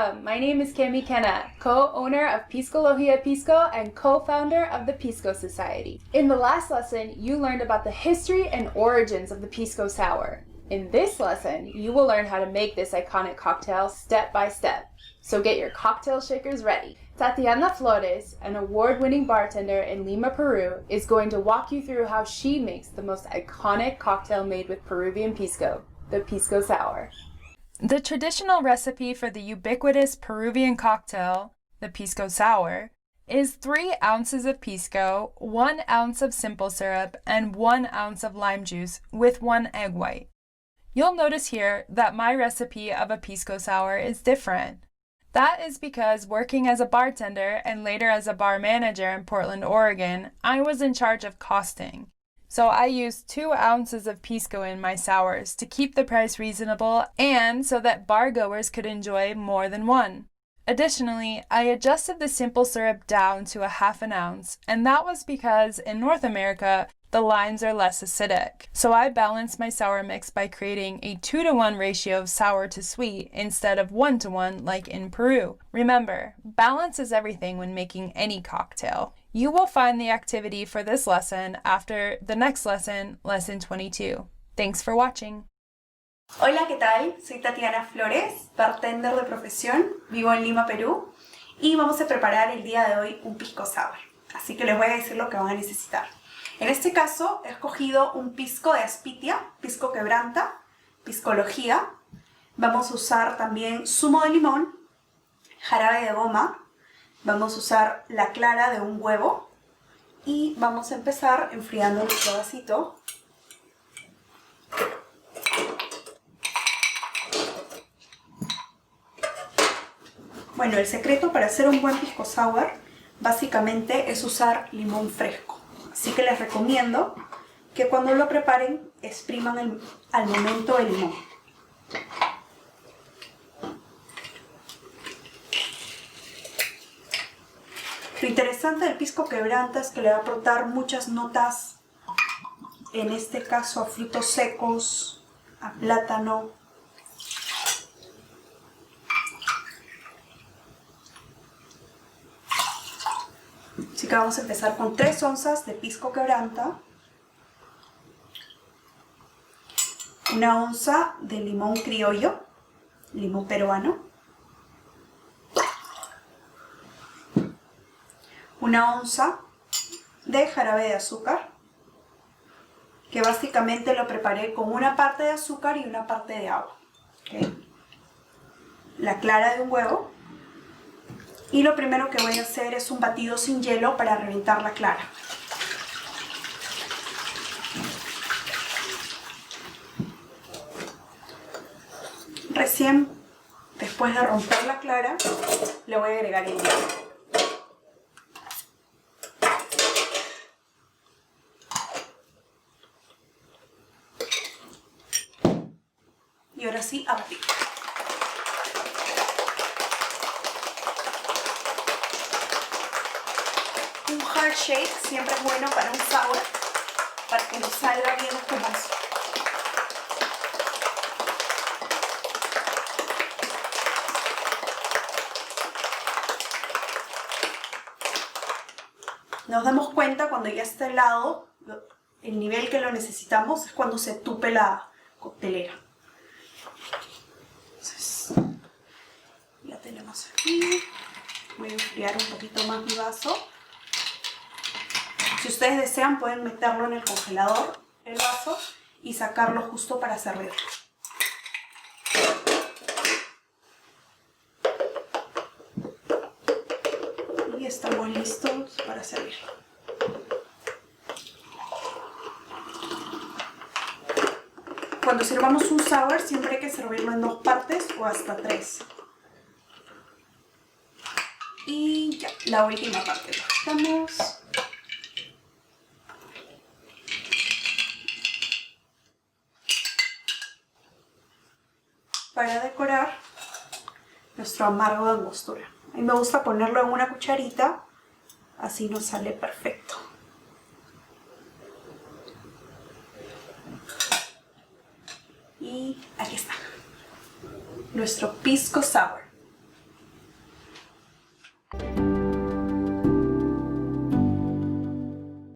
Welcome! My name is Cami Kenna, co-owner of PiscoLogia Pisco and co-founder of the Pisco Society. In the last lesson, you learned about the history and origins of the Pisco Sour. In this lesson, you will learn how to make this iconic cocktail step by step. So get your cocktail shakers ready. Tatiana Flores, an award-winning bartender in Lima, Peru, is going to walk you through how she makes the most iconic cocktail made with Peruvian Pisco, the Pisco Sour. The traditional recipe for the ubiquitous Peruvian cocktail, the Pisco Sour, is 3 ounces of pisco, 1 ounce of simple syrup, and 1 ounce of lime juice with 1 egg white. You'll notice here that my recipe of a Pisco Sour is different. That is because working as a bartender and later as a bar manager in Portland, Oregon, I was in charge of costing. So I used 2 ounces of pisco in my sours to keep the price reasonable and so that bar goers could enjoy more than one. Additionally, I adjusted the simple syrup down to 1/2 ounce, and that was because in North America, the limes are less acidic. So I balanced my sour mix by creating a 2-to-1 ratio of sour to sweet instead of 1-to-1 like in Peru. Remember, balance is everything when making any cocktail. You will find the activity for this lesson after the next lesson, lesson 22. Thanks for watching. Hola, ¿qué tal? Soy Tatiana Flores, bartender de profesión, vivo en Lima, Perú, y vamos a preparar el día de hoy un Pisco Sour. Así que les voy a decir lo que van a necesitar. En este caso he escogido un pisco de Aspitia, pisco quebranta, PiscoLogia. Vamos a usar también zumo de limón, jarabe de goma. Vamos a usar la clara de un huevo y vamos a empezar enfriando nuestro vasito. Bueno, el secreto para hacer un buen Pisco Sour básicamente es usar limón fresco. Así que les recomiendo que cuando lo preparen expriman al momento el limón. Lo interesante del pisco quebranta es que le va a aportar muchas notas, en este caso a frutos secos, a plátano. Así que vamos a empezar con 3 onzas de pisco quebranta, 1 onza de limón criollo, limón peruano, 1 onza de jarabe de azúcar, que básicamente lo preparé con una parte de azúcar y una parte de agua. ¿Okay? La clara de un huevo. Y lo primero que voy a hacer es un batido sin hielo para reventar la clara. Recién, después de romper la clara, le voy a agregar el hielo. Y ahora sí, a batir. Un hard shake siempre es bueno para un sour, para que nos salga bien espumoso. Nos damos cuenta cuando ya está helado, el nivel que lo necesitamos es cuando se tupe la coctelera. Entonces, ya tenemos aquí. Voy a enfriar un poquito más mi vaso. Si ustedes desean pueden meterlo en el congelador, el vaso, y sacarlo justo para servirlo. Y estamos listos para servirlo. Cuando sirvamos un sour siempre hay que servirlo en 2 partes o hasta 3. Y ya, la última parte lo quitamos. Para decorar nuestro amargo de angostura. A mí me gusta ponerlo en una cucharita, así nos sale perfecto. Y aquí está, nuestro Pisco Sour.